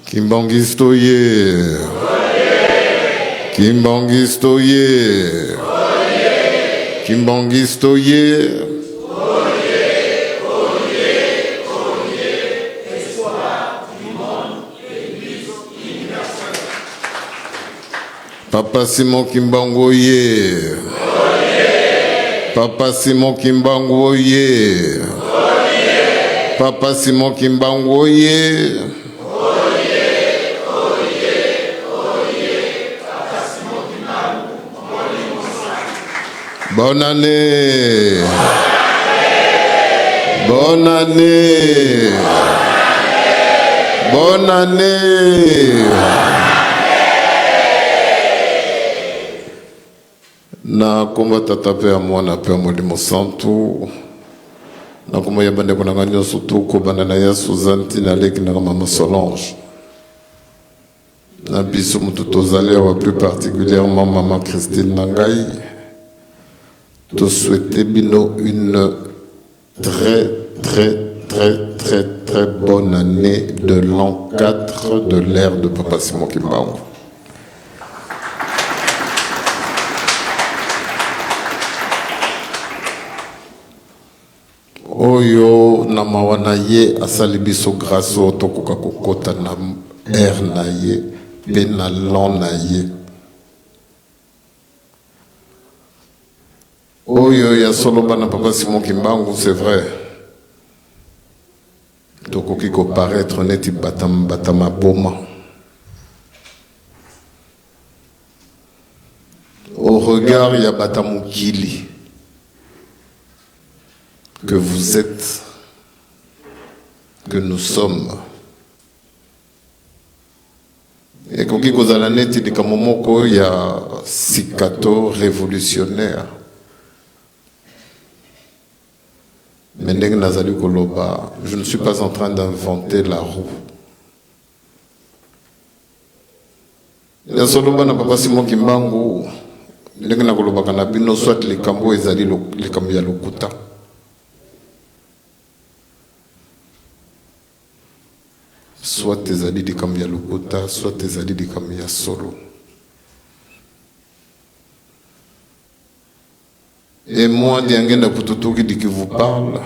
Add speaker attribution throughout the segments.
Speaker 1: Kimbangistoye. Kimbangistoye. Kimbangistoye. Papa Simon Kimbangoye. Papa Simon Kimbangoye. Papa Simon Kimbangoye. Bonne année. Bonne année. Bonne année. Na komba tata pe amwana pe molimo santu na komba yabande kuna ganyo sutu ko banana ya Suzanne na leki na mama Solange na biso mutu tozali wa plus particulièrement maman Christine Nangai te souhaiter bino une très bonne année de l'an 4 de l'ère de Papa Simon Kimbangu. Oyo na mawana ye asali biso grâce au tokoka kokota na air na ye pe na lan na ye. Oyo ya soloba na Papa Simon Kimbangu, c'est vrai. Tokoki ko paraître neti batama boma. Au regard ya batamukili que vous êtes, que nous sommes. Et koki kozala neti dikamomoko ya sikato révolutionnaire. Mais je ne suis pas en train d'inventer la roue. Soloba na Papa Simon Kimbangu, ndenge na koloba kana bino soit likambo ezali likambo ya lokuta. Soit ezali likambo ya lokuta, soit ezali likambo ya solo. Et moi, Diangenda Pututuki qui vous parle,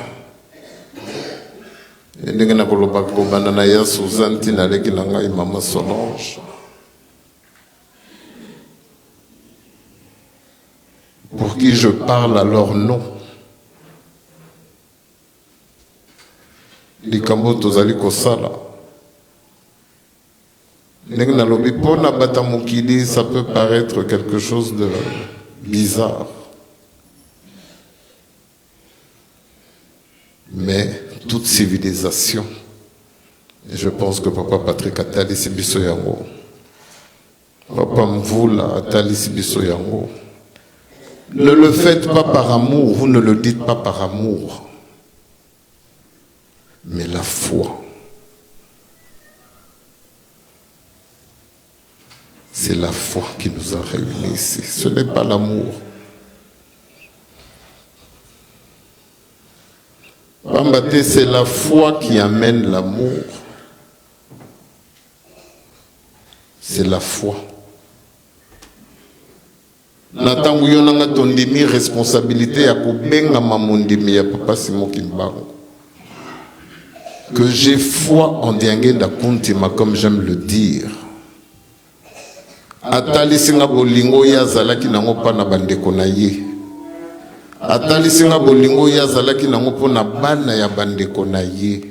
Speaker 1: et Diangenda Kolobako Bananaya Suzanne Tinaleki Nanga et Maman Solange, pour qui je parle à leur nom. Likambo Tozali Kosala. Diangenda Lobi Pona Batamukili, ça peut paraître quelque chose de bizarre. Mais toute civilisation, et je pense que Papa Patrick Atali Sibiso Yango, Papa Mvoula Atali Sibiso Yango, ne le faites pas par amour, vous ne le dites pas par amour, mais la foi. C'est la foi qui nous a réunis ici, ce n'est pas l'amour. C'est la foi qui amène l'amour. C'est la foi. Natangu yonanga tondimi responsabilité ya kubenga mamondimi ya Papa Simon Kimbangu. Que j'ai foi en Diangenda Kuntima, comme j'aime le dire. Atali singa bolingo ya zalaki nango pa na bandeko na ye. Atali singa bolingo ya zalaki nango po na bana ya bandeko na ye.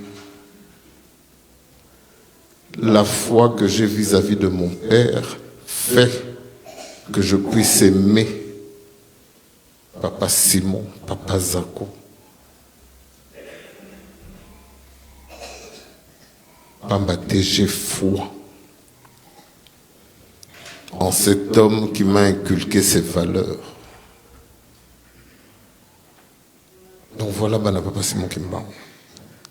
Speaker 1: La foi que j'ai vis-à-vis de mon père fait que je puisse aimer Papa Simon, Papa Zako. Pambate, j'ai foi en cet homme qui m'a inculqué ses valeurs. Donc voilà, Papa Simon Kimbangu.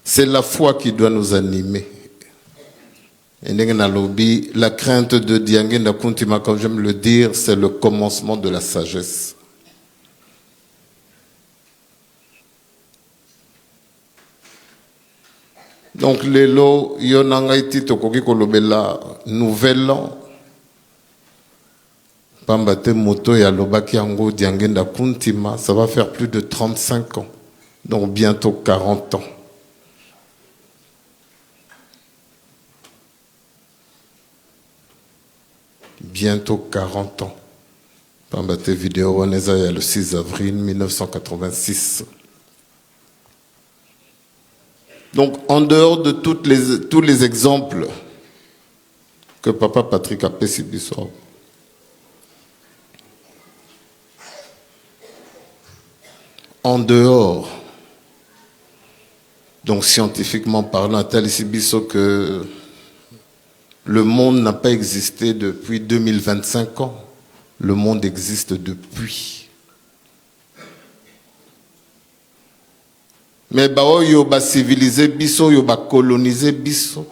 Speaker 1: C'est la foi qui doit nous animer. Et la crainte de Diangenda Kuntima, comme j'aime le dire, c'est le commencement de la sagesse. Donc, lelo, yonanga iti tokoki kolobela nouvel an. Pambate moto ya lobaki yango diangenda kuntima, ça va faire plus de 35 ans. Donc, bientôt 40 ans. Bientôt 40 ans. Pambate vidéo Waneza le 6 avril 1986. Donc, en dehors de tous les exemples que Papa Patrick a fait Sibiso, en dehors, donc scientifiquement parlant, tel Sibiso que le monde n'a pas existé depuis 2025 ans. Le monde existe depuis. Mais yo ba civiliser biso, yo ba coloniser biso.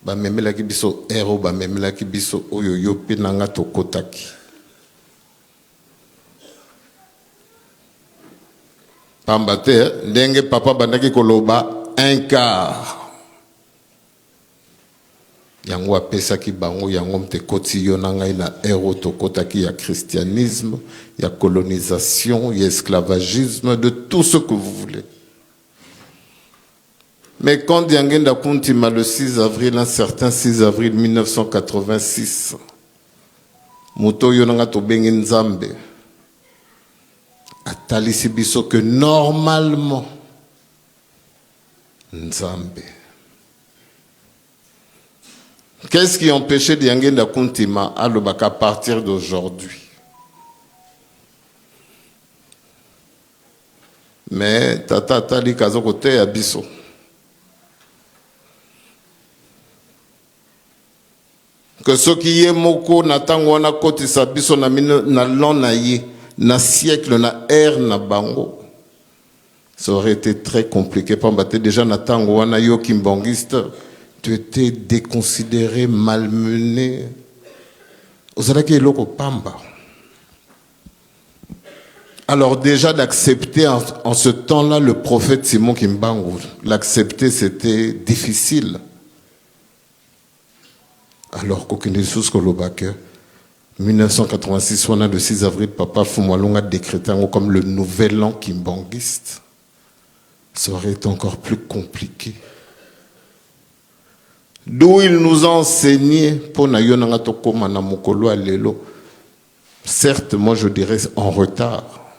Speaker 1: Ba memela ki biso ero, ba memela ki biso oyo yo pinanga tokotaki. Pambate, ndenge papa bandaki koloba un quart. Yango apesaki bango yango mte koti yo nangai na ero tokotaki ya christianisme, ya colonisation, ya esclavagisme, de tout ce que vous voulez. Mais quand Diangenda Kuntima le 6 avril, un certain 6 avril 1986, Muto Yonanga Tobengi Nzambe, a talisi biso que normalement, Nzambe. Qu'est-ce qui empêchait Diangenda Kuntima à l'Obaka à partir d'aujourd'hui? Mais Tata Tali Kazokote Abiso. Que ce qui est moko natangwana koti sabiso na lon na ye na siècle na ère na bango, ça aurait été très compliqué. Pambate déjà natangwana yo kimbangiste, tu étais déconsidéré, malmené. Ozalaki eloko pamba. Alors déjà d'accepter en ce temps-là le prophète Simon Kimbangu, l'accepter c'était difficile. Alors qu'aucune chose que l'on 1986, on a le 6 avril, Papa Fumalonga décrété comme le nouvel an kimbanguiste. Ça aurait été encore plus compliqué. D'où il nous a enseigné pour Nayonanga Tokoma na Mokolo Alelo. Certes, moi je dirais en retard.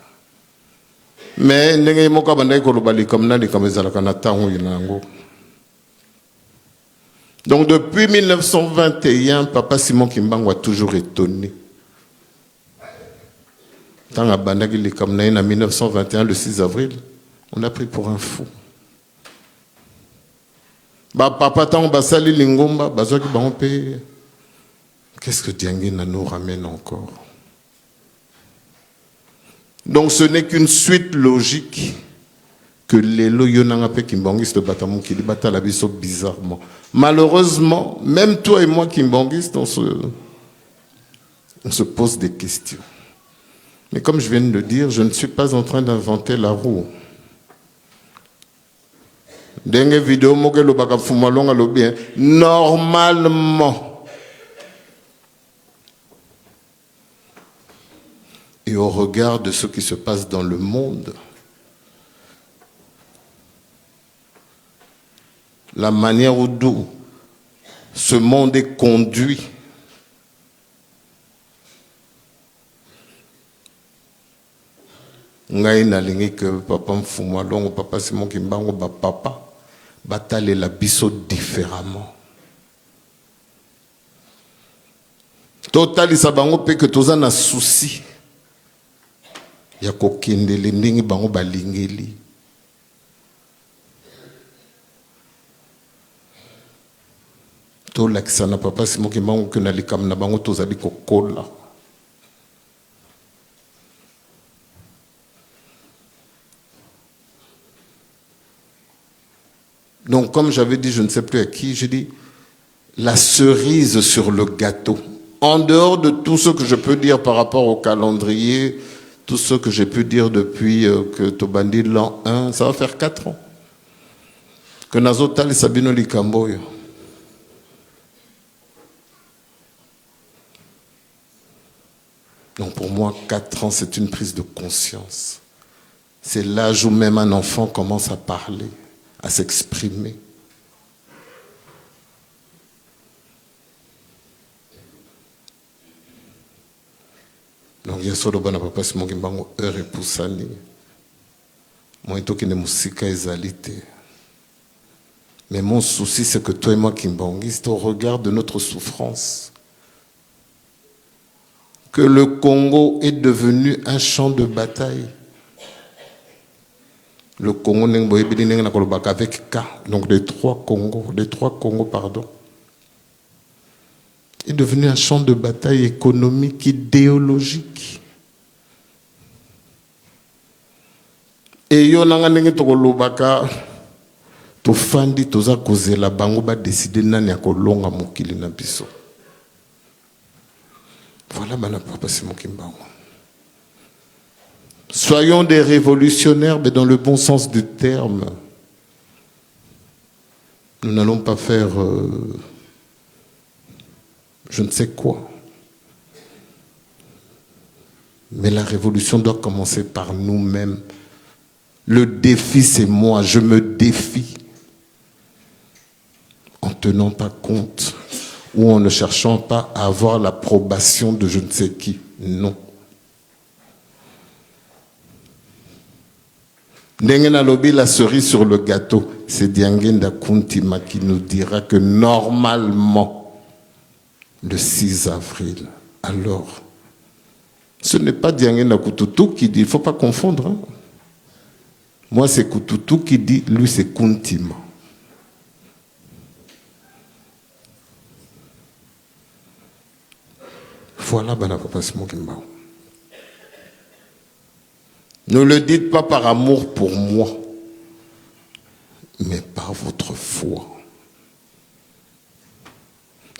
Speaker 1: Mais n'engay moka bandai kolobali comme na comme ezalaka na tango yinango. Donc depuis 1921, Papa Simon Kimbangu a toujours étonné. Tant à Bandagili comme en 1921, le 6 avril, on a pris pour un fou. Bah papa tant basali lingomba, bazoki ba on paye. Qu'est-ce que Diangina nous ramène encore? Donc ce n'est qu'une suite logique que les loyonanga pe kimbangiste batamon qui bata la biso bizarrement. Malheureusement, même toi et moi kimbangiste, on se pose des questions. Mais comme je viens de le dire, je ne suis pas en train d'inventer la roue. Dengue vidéo mogelo baka fumalonga lo bien. Normalement, et au regard de ce qui se passe dans le monde, la manière dont ce monde est conduit, ngai nalingi que papa Mfumalongo, papa Simon Kimbangu, ba papa batale la biso différemment. Total isabango pe que toza na souci ya kokendele ndingi bango balingeli. To lakisana papa Simon Kimbangu que nalikam na bango tozali kokola. Donc comme j'avais dit, je ne sais plus à qui, j'ai dit la cerise sur le gâteau. En dehors de tout ce que je peux dire par rapport au calendrier, tout ce que j'ai pu dire depuis que Tobandi l'an 1, ça va faire 4 ans que nazotali sabino likambo yo. Donc pour moi, 4 ans, c'est une prise de conscience. C'est l'âge où même un enfant commence à parler, à s'exprimer. Donc il y a solo bana papa si mongi mbango heure et poussani. Moi et toi qui ne musika ezalité. Mais mon souci c'est que toi et moi Kimbangi, c'est au regard de notre souffrance que le Congo est devenu un champ de bataille. Le Congo avec K, donc les trois Congos, pardon, est devenu un champ de bataille économique, idéologique. Et yo nanga ndenge tokolobaka tofandi toza kozela bango ba décider nani akolonga mokili na biso. Voilà, papa Simon Kimbangu. Soyons des révolutionnaires, mais dans le bon sens du terme. Nous n'allons pas faire je ne sais quoi. Mais la révolution doit commencer par nous-mêmes. Le défi, c'est moi. Je me défie. En ne tenant pas compte ou en ne cherchant pas à avoir l'approbation de je ne sais qui. Non. Ndengena Lobi, la cerise sur le gâteau, c'est Diangenda Kuntima qui nous dira que normalement, le 6 avril, alors, ce n'est pas Diangenda Kututu qui dit, il ne faut pas confondre. Hein. Moi, c'est Kututu qui dit, lui, c'est Kuntima. Voilà, papa Simon Kimbangu. Ne le dites pas par amour pour moi, mais par votre foi.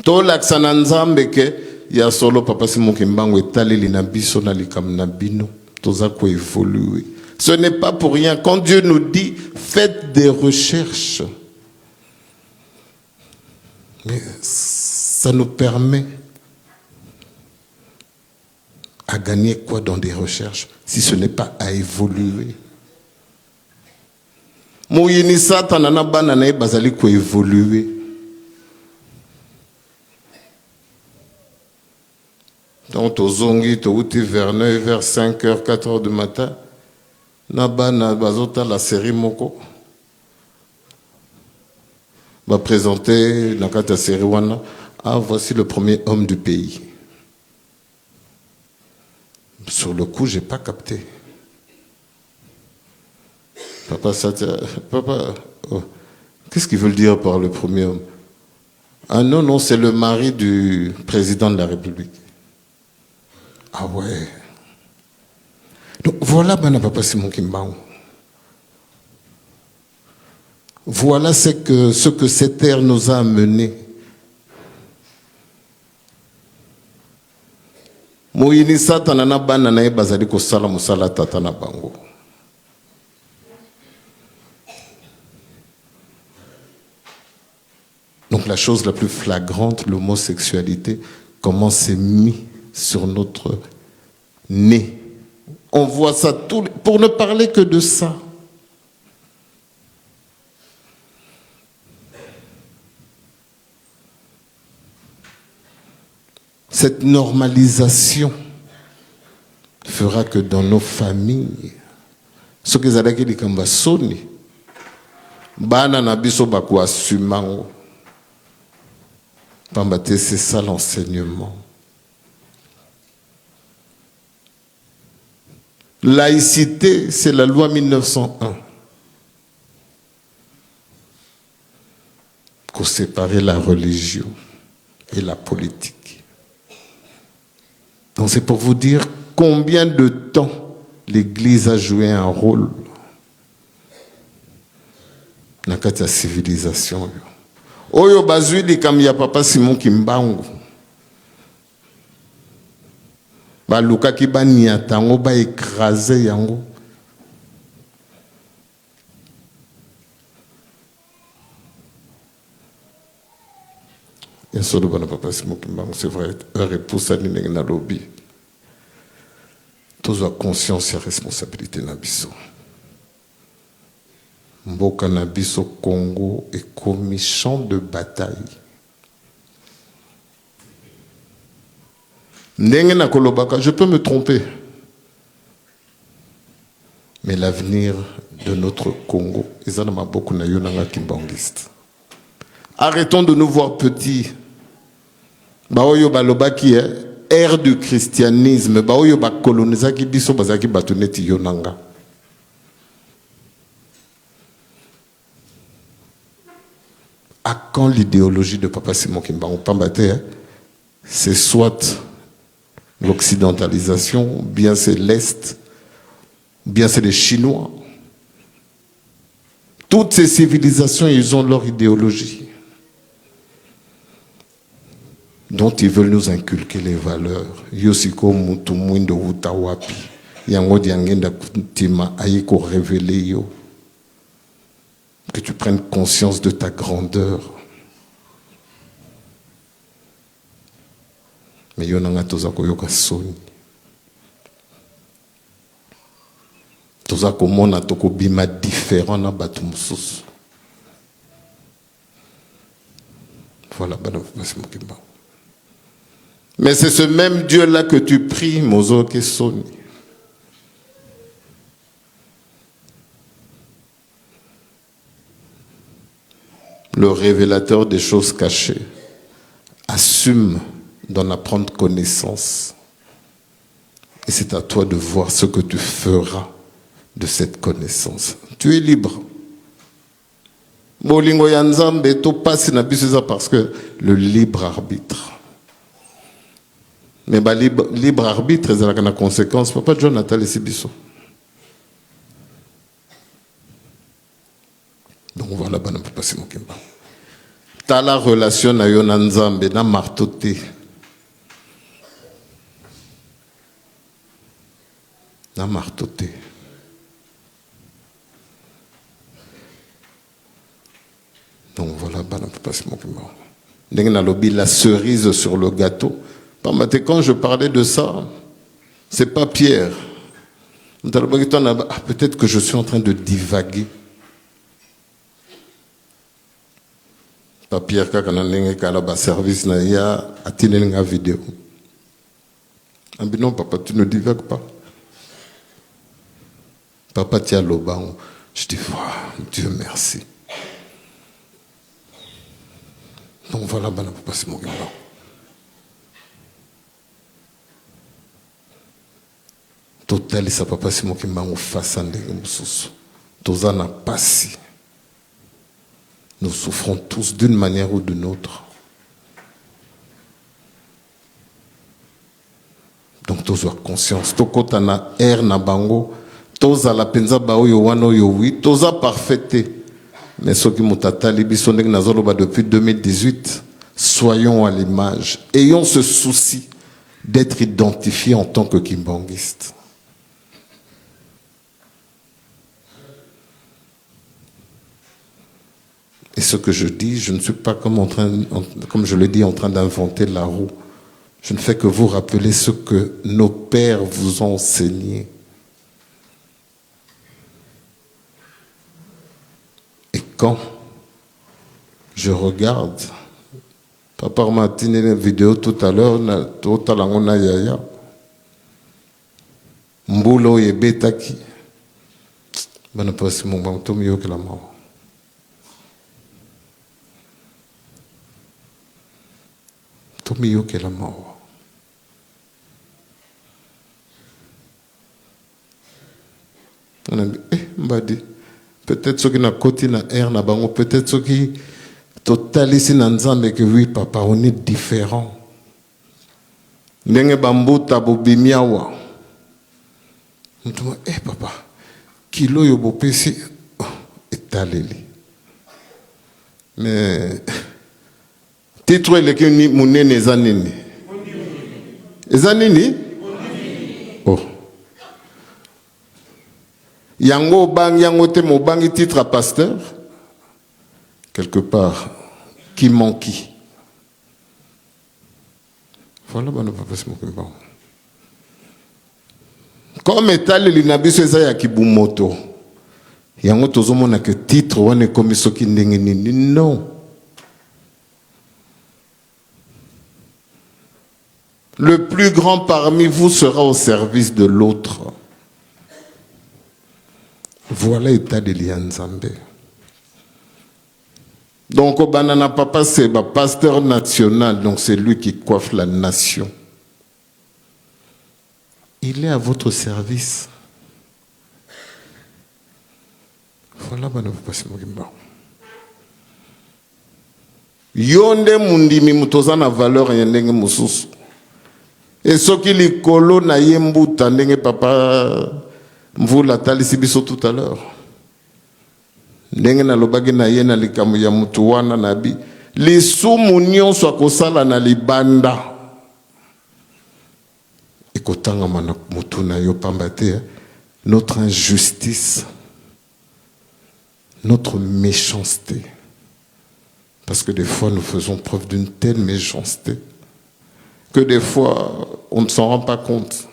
Speaker 1: To laksana nzambe ke ya solo papa Simon Kimbangu etali na biso na likam na bino toza ko évoluer. Ce n'est pas pour rien quand Dieu nous dit faites des recherches. Mais ça nous permet à gagner quoi dans des recherches si ce n'est pas à évoluer. Mouyini satanana banana bazali ko évoluer. Donc tozongi touti vers 9 vers 5h 4h du matin na bana bazota la série moko va présenter dans la série wana voici le premier homme du pays. Sur le coup, je n'ai pas capté. Papa, qu'est-ce qu'ils veulent dire par le premier homme? Ah non, c'est le mari du président de la République. Ah ouais. Donc voilà, papa Simon Kimbangu. Voilà ce que cette ère nous a amené. Moyini satana na bana na bazali ko sala musala tata na bango. Donc la chose la plus flagrante, l'homosexualité, comment c'est mis sur notre nez. On voit ça tout, pour ne parler que de ça. Cette normalisation fera que dans nos familles, ce que zalaki likamba soni, bana na biso baku assumango. Pambate, c'est ça l'enseignement. Laïcité, c'est la loi 1901. Qu'on séparait la religion et la politique. Donc c'est pour vous dire combien de temps l'Église a joué un rôle dans la civilisation. Oyo bazwili comme ya papa Simon Kimbangu. Ba luka ki ba niatango ba écraser yango. Il y a solo bana papa si mokimba, c'est vrai, repousse à l'ineng na lobby. Tous ont conscience et responsabilité na biso. Mboka na biso Congo est comme champ de bataille. Ndenge na kolobaka, je peux me tromper. Mais l'avenir de notre Congo, ils en ont beaucoup na yonanga kimbangiste. Arrêtons de nous voir petits. Baoyo baloba qui est ère du christianisme. Baoyo ba colonisa ki biso bazaki batuneti yonanga. À quand l'idéologie de Papa Simon Kimbangu Pambate, c'est soit l'occidentalisation, bien c'est l'Est, bien c'est les Chinois. Toutes ces civilisations, ils ont leur idéologie dont ils veulent nous inculquer les valeurs. Yosiko Mutumwindo Utawapi, Yango Diangenda Kutima, Ayeko révéler yo. Que tu prennes conscience de ta grandeur. Mais yonanga tozako yoka soni. Tozako mona toko bima différent na batu mususu. Voilà, mais c'est ce même Dieu-là que tu pries, Mozo Kesoni. Le révélateur des choses cachées assume d'en apprendre connaissance. Et c'est à toi de voir ce que tu feras de cette connaissance. Tu es libre. Bolingo yanzambe to passe na biso parce que le libre arbitre. Mais bah libre arbitre, c'est la conséquence. Papa John Nathalie Sibiso. Donc voilà, on ne peut pas se moquer. T'as la relation à Yonanzambe, na martoté. Na martoté. Donc voilà, on ne peut pas se moquer. La cerise sur le gâteau. Quand je parlais de ça, c'est pas Pierre. Peut-être que je suis en train de divaguer. Pas Pierre qui a service na ya atine vidéo. Non, papa, tu ne divagues pas. Papa tient le banc. Je dis, Dieu merci. Donc voilà, papa, c'est mon gars. Total, ça papa, c'est mon gars, on fasse un dégueulasse. Tous en a passé. Nous souffrons tous d'une manière ou d'une autre. Donc, tous avoir conscience. Toko na air na bango. Tous à la penza bao yo wano yo oui. Tous à parfaité. Mais ceux qui m'ont tatali bisondek nazoloba depuis 2018. Soyons à l'image. Ayons ce souci d'être identifiés en tant que kimbanguistes. Et ce que je dis, je ne suis pas comme je le dis, en train d'inventer la roue. Je ne fais que vous rappeler ce que nos pères vous ont enseigné. Et quand je regarde, papa m'a tenu une vidéo tout à l'heure, on a yaya. Mbulo et betaki. Ben, pas si mon bantou mieux que la mort. Tout mieux que la mort. On a dit, mbadi, peut-être ceux qui n'ont côté na air na bango, peut-être ceux qui total ici na nzambe que oui papa, on est différents. Ndenge bambu tabo bimiawa. On dit, papa, kilo yo bopesi etaleli. Mais titre le que ni munene ezanini. Ezanini? Oh. Yango bang yango te mo bangi titre à pasteur. Quelque part, qui manque. Voilà, papa Simokimba. Comme étal l'inabiso ezaya kibumoto. Yango tozomona que titre wane comme soki ndenge nini. Non. Le plus grand parmi vous sera au service de l'autre. Voilà l'état de l'Ianzambe. Donc, au Banana Papa, c'est le pasteur national, donc c'est lui qui coiffe la nation. Il est à votre service. Voilà, Banana Papa, c'est Mogimba. Yonde mundimi mutoza na valeur yendenge mususu. Et ce qui li kolo na yembuta ndenge papa mvula talisi biso tout à l'heure. Ndenge na lobagi na ye na likamu ya mutu wana na bi lisumu nyonso akosala na libanda ekotangama na mutu na yo pamba te notre injustice, notre méchanceté, parce que des fois nous faisons preuve d'une telle méchanceté que des fois on ne s'en rend pas compte.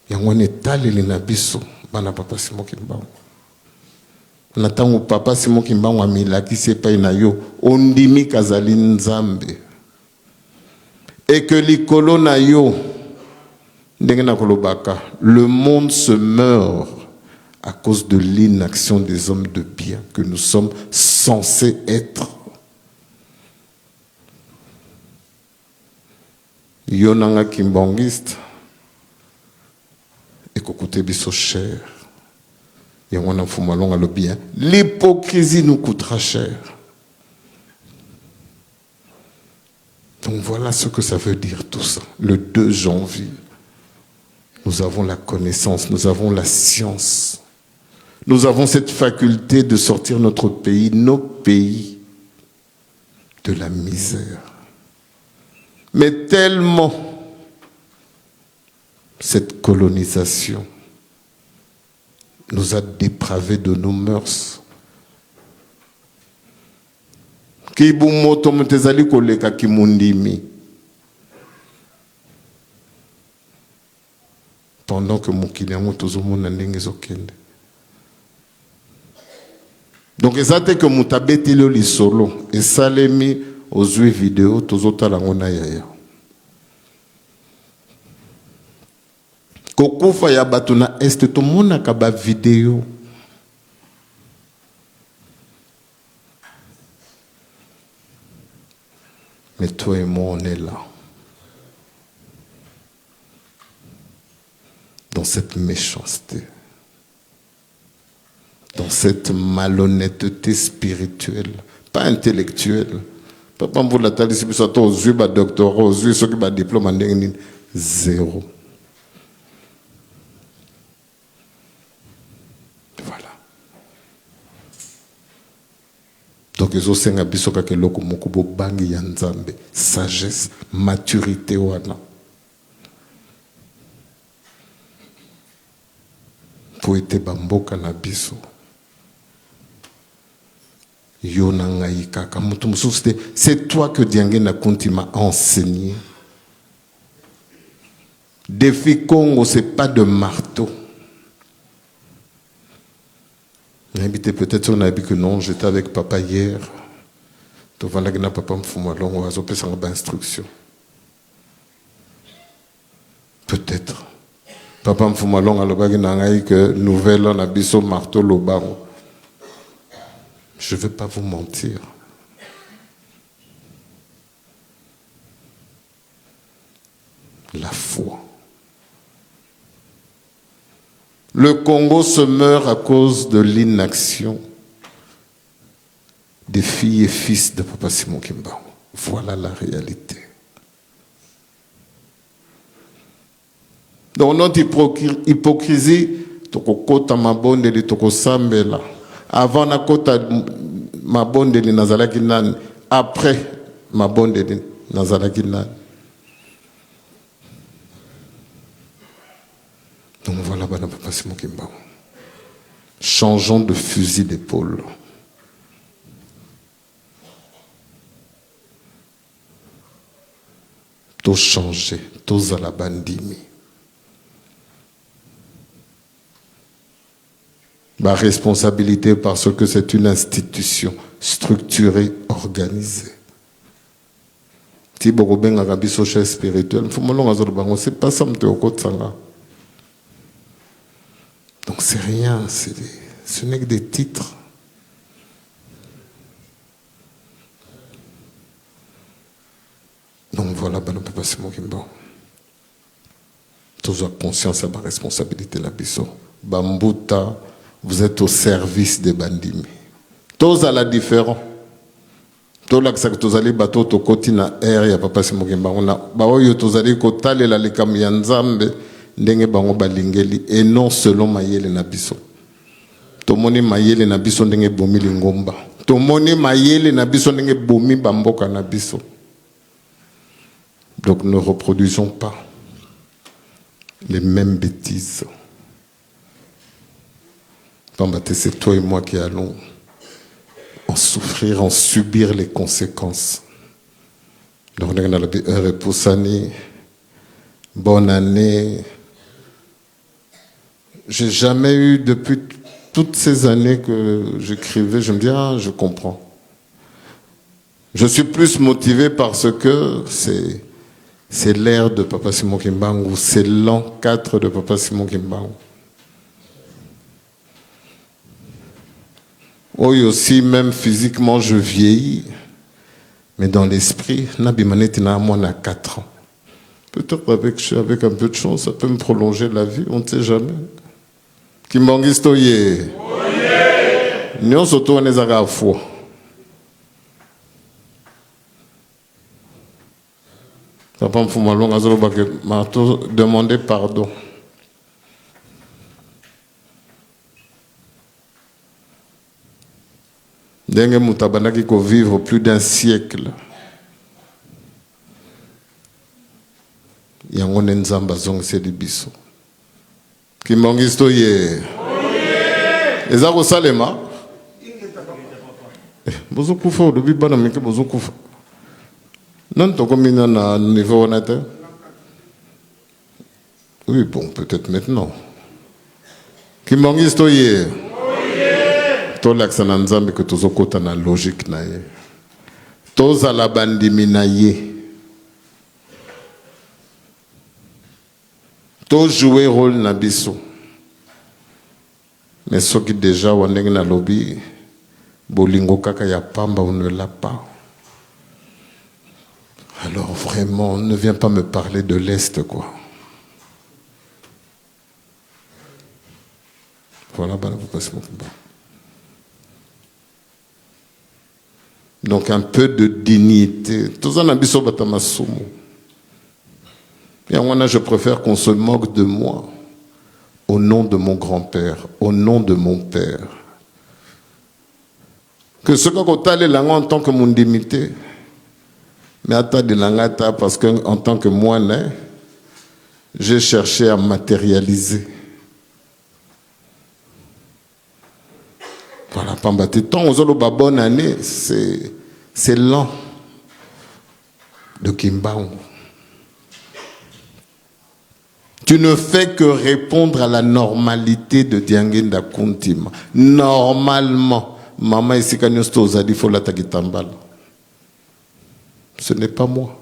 Speaker 1: Yango netali na biso bana papa Simokimba. Na tango papa Simokimba wa milaki sepa na yo ondimi kazali nzambe. Et que likolo na yo ndenge na kolobaka, le monde se meurt à cause de l'inaction des hommes de bien que nous sommes censés être. Yonanga kimbangiste et kokote biso cher. Et on a fumalonga le bien. L'hypocrisie nous coûtera cher. Donc voilà ce que ça veut dire tout ça. Le 2 janvier, nous avons la connaissance, nous avons la science. Nous avons cette faculté de sortir notre pays, nos pays, de la misère. Mais tellement cette colonisation nous a dépravés de nos mœurs. Kibumoto mtezali koleka kimundimi. Pendant que mokili yango tozomona ndenge ezokende. Donc ezate que mutabetilo lisolo esalemi ozwi vidéo tozotala ngona yaya. Kokufa ya bato na este tomona kaba vidéo. Mais toi et moi on est là. Dans cette méchanceté. Dans cette malhonnêteté spirituelle, pas intellectuelle. Papa mvula tali si biso to ozwi ba doctorat, ozwi soki ba diplôme ndenge nini, zéro. Voilà. Donc ezo senga biso ka keloko moko bo bangi ya nzambe, sagesse, maturité wana. Po ete bamboka na biso. C'est toi que Diangena Kunti m'a enseigné. Défi Congo, ce n'est pas de marteau. Peut-être on a dit que non, j'étais avec papa hier. Donc voilà que papa me fout on va s'opérer sans instruction. Peut-être. Papa me fout malon à l'obag que nouvelle on a biso marteau l'obaro. Je ne veux pas vous mentir. La foi. Le Congo se meurt à cause de l'inaction des filles et fils de Papa Simokimba. Voilà la réalité. Donc notre hypocrisie, tokokota mabondeli tokosambela. Avant na kota mabondeli nazalaki nani, après mabondeli nazalaki nani. Donc voilà, Papa Simokimba. Changeons de fusil d'épaule. tout changer, tous à la bandimi. Ma responsabilité parce que c'est une institution structurée, organisée. Si vous avez un biso spirituel, c'est pas ça que donc c'est rien, ce n'est que des titres. Donc voilà, on ne peut pas se moquer. Tous avez conscience de ma responsabilité la biso. Bambuta, vous êtes au service des bandimi. Tous à la différence. Tous là que tous allez bateau to kotina air ya papa se moquer. Ba oyo tous allez kotale la lekam yanzambe ndenge bango balingeli et non selon mayele na biso. Tomoni mayele na biso ndenge bomi lingomba. Tomoni mayele na biso ndenge bomi bamboka na biso. Donc ne reproduisons pas les mêmes bêtises. C'est toi et moi qui allons en souffrir, en subir les conséquences. Donc on a heure et poussani, bonne année. J'ai jamais eu, depuis toutes ces années que j'écrivais, je me dis, ah, je comprends. Je suis plus motivé parce que c'est l'ère de Papa Simon Kimbangu, c'est l'an 4 de Papa Simon Kimbangu. Oui, aussi, même physiquement, je vieillis, mais dans l'esprit, Nabimaneti n'a moins à 4 ans. Peut-être avec un peu de chance, ça peut me prolonger la vie, on ne sait jamais. Kimbangu Stoye. Nous sommes tous les à foi. Papa Mfoumalong m'a demandé pardon. Dengue Moutabanaki ko vivre plus d'un siècle. Yango nenzamba zong sedi biso. Kimbangu Stoye. Ezako Salema. Bozo kufa depuis bana meke bozo kufa. Non, tu as un niveau honnête. Oui, bon, peut-être maintenant. Kimbangu Stoye. Toi, l'accent nzambe que tu as na logique na ye. Tous à la bandimi na ye. Tous jouer rôle na biso. Mais ceux qui déjà wandeng na lobby, bolingo kaka ya pamba on ne l'a pas. Alors vraiment, ne viens pas me parler de l'Est, quoi. Voilà, vous passez mon combat. Donc un peu de dignité. Tous en abisso batamasumu. Et moi, je préfère qu'on se moque de moi au nom de mon grand-père, au nom de mon père. Que ce qu'on a les langues en tant que mon dignité. Mais attends de l'angata parce qu'en tant que moi, j'ai cherché à matérialiser. Voilà, Pambati. Tant aux autres bonne année, c'est l'an de Kimbangu. Tu ne fais que répondre à la normalité de Diangenda Kuntima. Normalement, maman ici quand nous sommes aux faut la tagitambala. Ce n'est pas moi.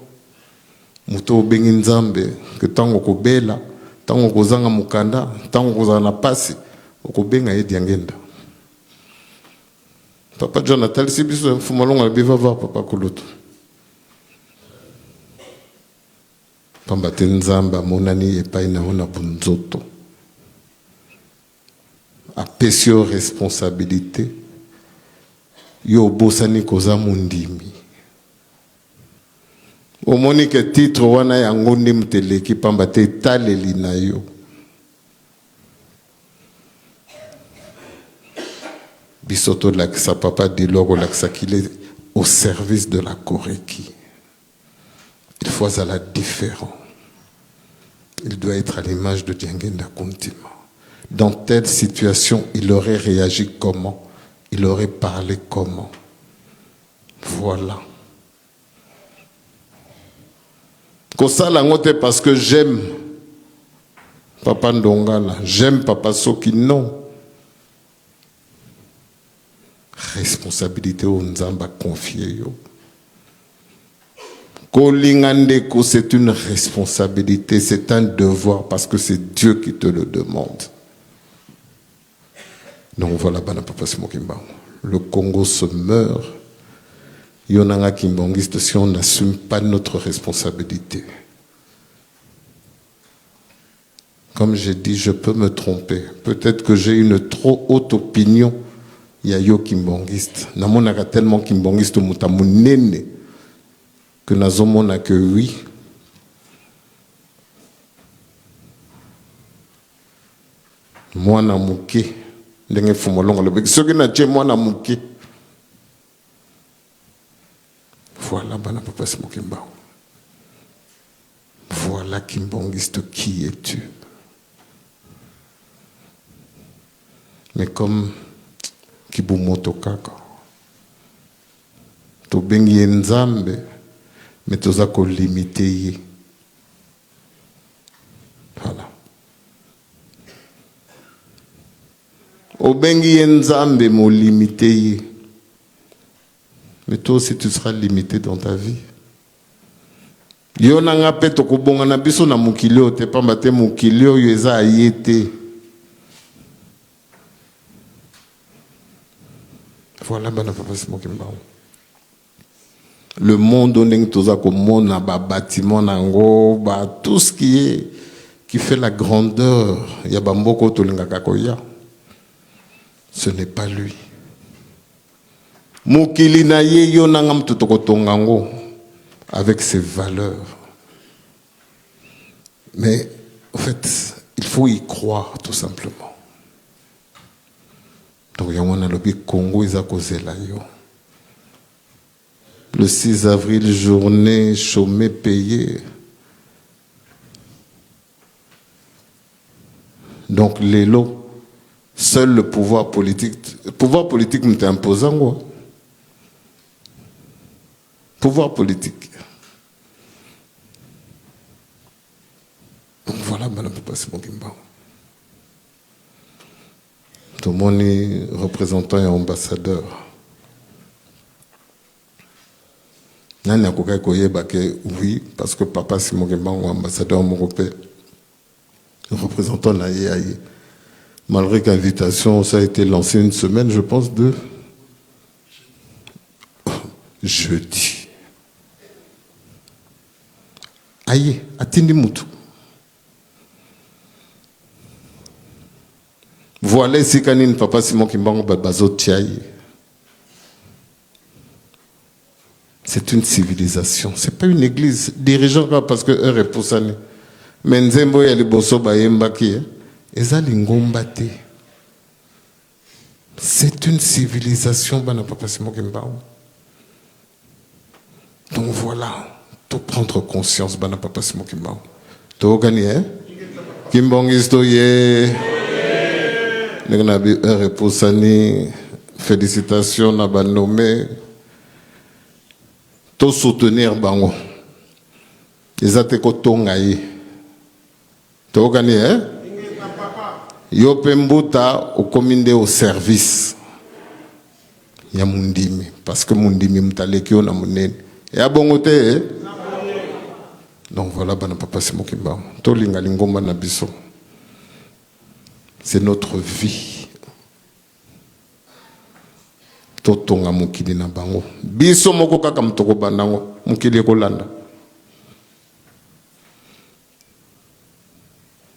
Speaker 1: Muto benginzambe que tango ko bela, tango ko zanga mukanda, tango ko zana pasi, ko benga ye Diangenda. Papa Jonathan si biso fumalonga biva va papa kulutu. Pamba tenzamba monani epai na ona bunzoto. A pesio responsabilité. Yo bosani koza mundimi. Au monique titre wana yango ndimteleki pamba te taleli na yo. Bisoto laksa papa dit logo laksa qu'il est au service de la Koreki. Il faut à la différent. Il doit être à l'image de Diangenda Kuntima. Dans telle situation, il aurait réagi comment? Il aurait parlé comment? Voilà. Kosala ngote parce que j'aime Papa Ndongala, j'aime Papa Soki, non. Responsabilité au Nzamba confié yo. Kolingandeko, c'est une responsabilité, c'est un devoir parce que c'est Dieu qui te le demande. Donc voilà, Papa Simon Kimbangu. Le Congo se meurt. Yonanga Kimbangiste si on n'assume pas notre responsabilité. Comme j'ai dit, je peux me tromper. Peut-être que j'ai une trop haute opinion. Yayo Kimbangiste. Namonaka tellement Kimbangiste mutamunene que nazomona que oui. Moi na muke. Ndenge fumolonga le soki na tche moi na muke. Voilà Papa Simon Kimbangu. Voilà Kimbangiste, qui es-tu? Mais comme Kibumoto Kaka, to bengi Nzambe, mais toza ko limité. Voilà. O bengi Nzambe mo limité. Mais toi aussi tu seras limité dans ta vie. Yo nanga pe to ko bonga na biso na mukilio te pamba te mukilio yo eza ayete. Voilà, Papa Simon Kimbangu. Le monde on est tous à comme bâtiment nango, tout ce qui fait la grandeur. Il y a bamboko tolinga koya. Ce n'est pas lui. Mukili na ye yo nangam tutokotongango avec ses valeurs. Mais en fait, il faut y croire tout simplement. Donc, il y a un Congo, ils ont causé là. Le 6 avril, journée chômée payée. Donc, les lots, seul le pouvoir politique m'était imposant. Pouvoir politique. Donc, voilà, Papa Simon Kimbangu. Tout le monde est représentant et ambassadeur. Oui, parce que Papa Simon Kimbangu, ambassadeur européen, représentant l'AIE. Malgré qu'invitation, ça a été lancé une semaine, je pense, de jeudi. Aïe, Atindi Moutou. Voilà si kanine Papa Simon Kimbangu bazo tiaï. C'est une civilisation, c'est pas une église. Dirigeant parce que eux repoussani. Mais nzembo ya liboso ba yembaki ezali ngombate. C'est une civilisation bana Papa Simon Kimbangu. Donc voilà, tout prendre conscience bana Papa Simon Kimbangu. To gagner Kimbangisto ye. Félicitations à Banomé. Tout soutenir Bango. Ils ont été cotongaï. Tu as gagné, hein? Yo pembuta au commandé au service. Ya mundimi. Parce que mundimi mtalekio na munene. Ya bongote, hein? Donc voilà, Papa Simon Kimbangu. To linga lingomba na biso. C'est notre vie. Totonga mukili na bango. Biso moko kaka mtoko banango. Mukili kolanda.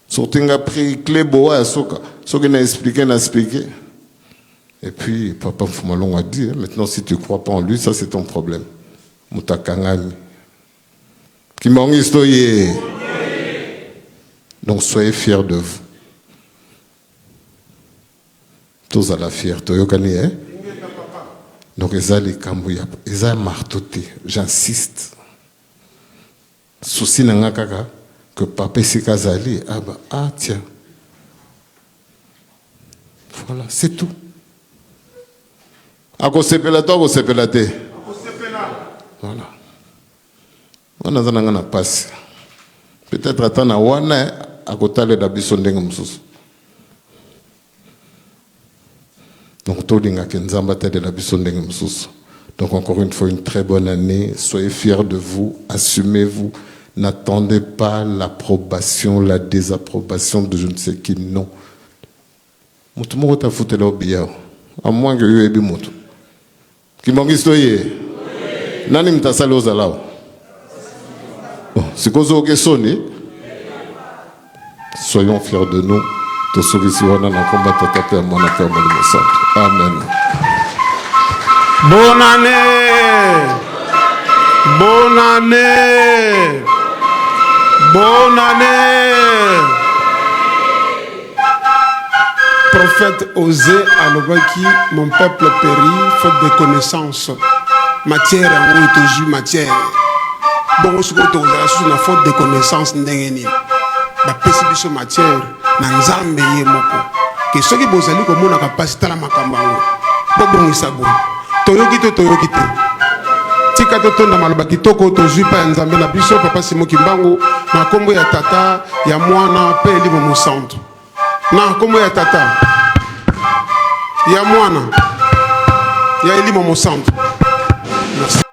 Speaker 1: Sortinga pris clé boa soka. Soka n'a expliqué. Et puis, Papa Mfumalong a dit, maintenant si tu ne crois pas en lui, ça c'est ton problème. Mutakangami. Kimbangu istoye. Donc soyez fiers de vous. Tous à la fierté, hein? Donc, ils ont marteauté. J'insiste. Souci n'a kaka que papa Sikazali. Ah tiens. Voilà, c'est tout. A ko sepela to ko sepela te. Voilà. On a passe. Peut-être attendre wana à côté de la biso ndenge mususu. Donc tout l'inga kenzamba de la biso ndenge mususu. Donc encore une fois une très bonne année. Soyez fiers de vous, assumez-vous. N'attendez pas l'approbation, la désapprobation de je ne sais qui, non. Mutu moko ta foutu là au billard. À moins que vous ayez mutu. Qui mangi soyez. Nani mtasali ozalao. C'est cause au soni. Soyons fiers de nous. Tout ce qui est dans le combat de taper à mon affaire, mon centre. Amen.
Speaker 2: Bonne année. Bonne année. Bonne année. Prophète Osée Alobaki, mon peuple périt, faute de connaissances. Matière, on toujours matière. Bon, ce que tu as une faute de connaissances, n'engagez pas. Pesi biso matière, n'anzambe ye moko. Que ceux qui bozali comme on a capacité la makambango. Bon, bon, ça bon. Toyoki te. Tika to tonda maloba kitoko tozui pa nzambe na biso papa Simo Kimbangu na kombo ya tata ya mwana pe libo mo centre. Na kombo ya tata ya mwana ya libo mo centre. Merci.